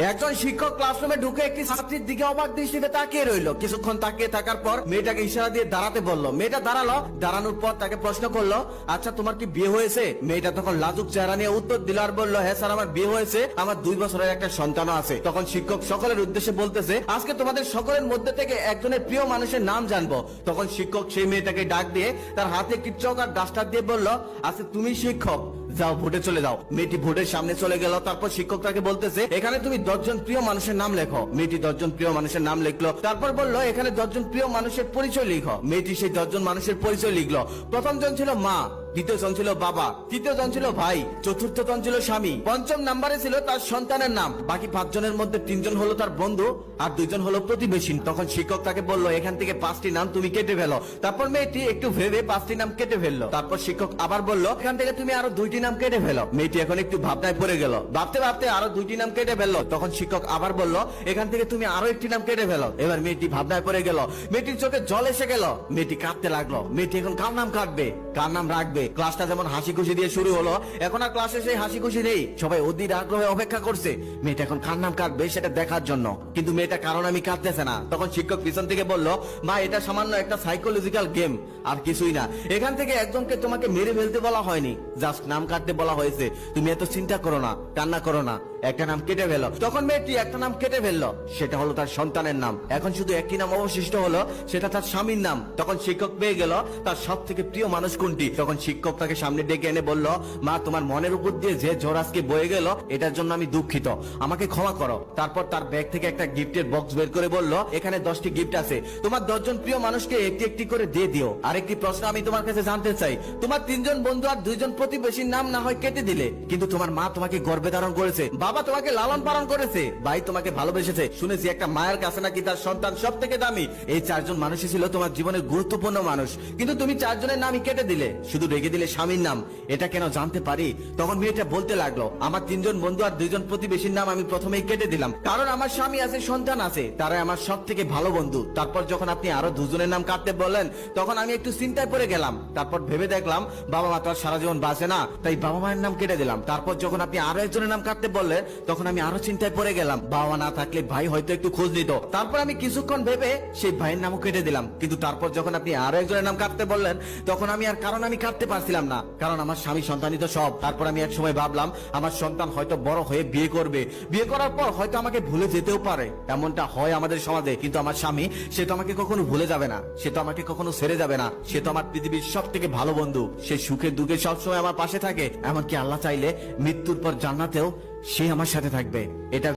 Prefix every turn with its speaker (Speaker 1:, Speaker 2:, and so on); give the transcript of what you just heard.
Speaker 1: একজন শিক্ষক ক্লাসরুমে ঢুকে একটি ছাত্রীর দিকে অবাক দৃষ্টিতে তাকিয়ে রইলো। কিছুক্ষণ তাকিয়ে থাকার পর মেয়েটাকে ইশারা দিয়ে দাঁড়াতে বলল। মেয়েটা দাঁড়ালো। দাঁড়ানোর পর তাকে প্রশ্ন করলো, আচ্ছা তোমার কি বিয়ে হয়েছে? মেয়েটা তখন লাজুক চেহারা নিয়ে উত্তর দিল আর বলল, হ্যাঁ স্যার আমার বিয়ে হয়েছে, আমার 2 বছরের একটা সন্তানও আছে। তখন শিক্ষক সকলের উদ্দেশ্যে বলতেছে, আজকে তোমাদের সকলের মধ্যে থেকে একজনের প্রিয় মানুষের নাম জানবো। তখন শিক্ষক সেই মেয়েটাকে ডাক দিয়ে তার হাতে একটি চক আর ডাস্টার দিয়ে বলল, আচ্ছা তুমি শিক্ষক, যাও ভোটে চলে যাও। মেয়েটি ভোটের সামনে চলে গেল। তারপর শিক্ষক তাকে বলতেছে, এখানে তুমি 10 জন প্রিয় মানুষের নাম লেখো। মেয়েটি 10 জন প্রিয় মানুষের নাম লিখলো। তারপর বলল, এখানে 10 জন প্রিয় মানুষের পরিচয় লিখো। মেয়েটি সেই 10 জন মানুষের পরিচয় লিখলো। প্রথম জন ছিল মা, দ্বিতীয় জন ছিল বাবা, তৃতীয় জন ছিল ভাই, চতুর্থ জন ছিল স্বামী, পঞ্চম নাম্বারে ছিল তার সন্তানের নাম। বাকি 5 জনের মধ্যে 3 জন হলো তার বন্ধু আর 2 জন হলো প্রতিবেশী। তখন শিক্ষক তাকে বলল, এখান থেকে 5টি নাম তুমি কেটে ফেলো। তারপর মেয়েটি একটু ভেবে 5টি নাম কেটে ফেললো। তারপর শিক্ষক আবার বলল, এখান থেকে তুমি আরো 2টি নাম কেটে ফেলো। মেয়েটি এখন একটু ভাবনায় পড়ে গেল। ভাবতে ভাবতে আরো 2টি নাম কেটে ফেললো। তখন শিক্ষক আবার বলল, এখান থেকে তুমি আরো একটি নাম কেটে ফেলো। এবার মেয়েটি ভাবনায় পড়ে গেল। মেয়েটির চোখে জল এসে গেল। মেয়েটি কাঁদতে লাগলো। মেয়েটি এখন কার নাম কাটবে, কার নাম রাখবে? ক্লাসটা যেমন হাসি খুশি দিয়ে শুরু হলো, এখন আর ক্লাসে সেই হাসি খুশি নেই। সবাই অধীর আগ্রহে অপেক্ষা করছে মেয়েটা এখন কার নাম কাটবে সেটা দেখার জন্য। কিন্তু মেয়েটা কারণ আমি কাঁদতেছে না। তখন শিক্ষক পিছন থেকে বলল, মা এটা সামান্য একটা সাইকোলজিক্যাল গেম, আর কিছুই না। এখান থেকে একজনকে তোমাকে মেরে ফেলতে বলা হয়নি, জাস্ট নাম কাটতে বলা হয়েছে। তুমি এত চিন্তা করো না, কান্না করো না, একটা নাম কেটে ফেলো। তখন মেয়েটি একটা নাম কেটে ফেললো, সেটা হলো তার সন্তানের নাম। এখন শুধু একটি নাম অবশিষ্ট হলো, সেটা তার স্বামীর নাম। তখন শিক্ষক পেয়ে গেল তার সব থেকে প্রিয় মানুষ কোনটি। তখন শিক্ষক তাকে সামনে ডেকে এনে বলল, মা তোমার মনের উপর দিয়ে যে ঝড় আজকে বয়ে গেল, এটার জন্য আমি দুঃখিত, আমাকে ক্ষমা করো। তারপর তার ব্যাগ থেকে একটা গিফটের বক্স বের করে বলল, এখানে 10টি গিফট আছে, তোমার 10 জন প্রিয় মানুষকে একটি একটি করে দিয়ে দিও। আরেকটি প্রশ্ন আমি তোমার কাছে জানতে চাই, তোমার 3 জন বন্ধু আর 2 জন প্রতিবেশীর নাম না হয় কেটে দিলে, কিন্তু তোমার মা তোমাকে গর্ভে ধারণ করেছে, বাবা তোমাকে লালন পালন করেছে, ভাই তোমাকে ভালোবেসেছে। শুনেছি একটা মায়ের কাছে নাকি তার সন্তান সব থেকে দামি। এই 4 জন মানুষই ছিল তোমার জীবনের গুরুত্বপূর্ণ মানুষ, কিন্তু তুমি 4 জনের নামই কেটে দিলে, শুধু রেখে দিলে স্বামীর নাম। এটা কেন জানতে পারি? তখন মেয়েটা বলতে লাগলো, আমার 3 জন বন্ধু আর 2 জন প্রতিবেশীর নাম আমি প্রথমেই কেটে দিলাম, কারণ আমার স্বামী আছে, সন্তান আছে, তারাই আমার সব থেকে ভালো বন্ধু। তারপর যখন আপনি আরো 2 জনের নাম কাটতে বললেন, তখন আমি একটু চিন্তায় পড়ে গেলাম। তারপর ভেবে দেখলাম বাবা মা তো আর সারা জীবন বাঁচে না, তাই বাবা মায়ের নাম কেটে দিলাম। তারপর যখন আপনি আরো একজনের নাম কাটতে বললেন, তখন আমি আরো চিন্তায় পড়ে গেলাম, বাবা না থাকলে ভাই হয়তো একটু খোঁজ নিত। তারপর আমি কিছুক্ষণ ভেবে সেই ভাইয়ের নামও কেটে দিলাম। কিন্তু তারপর যখন আপনি আরো একজনের নাম কাটতে বললেন, তখন আমি আর কারণ আমি কাটতে পারছিলাম না, কারণ আমার স্বামী সন্তানই তো সব। তারপর আমি এক সময় ভাবলাম আমার সন্তান হয়তো বড় হয়ে বিয়ে করবে, বিয়ে করার পর হয়তো আমাকে ভুলে যেতেও পারে, এমনটা হয় আমাদের সমাজে। কিন্তু আমার স্বামী, সে তো আমাকে কখনো ভুলে যাবে না, সে তো আমাকে কখনো ছেড়ে যাবে না, সে তো আমার পৃথিবীর সব থেকে ভালো বন্ধু। সে সুখে দুঃখে সবসময় আমার পাশে থাকে, এমনকি আল্লাহ চাইলে মৃত্যুর পর জান্নাতেও সে আমার সাথে থাকবে। এটা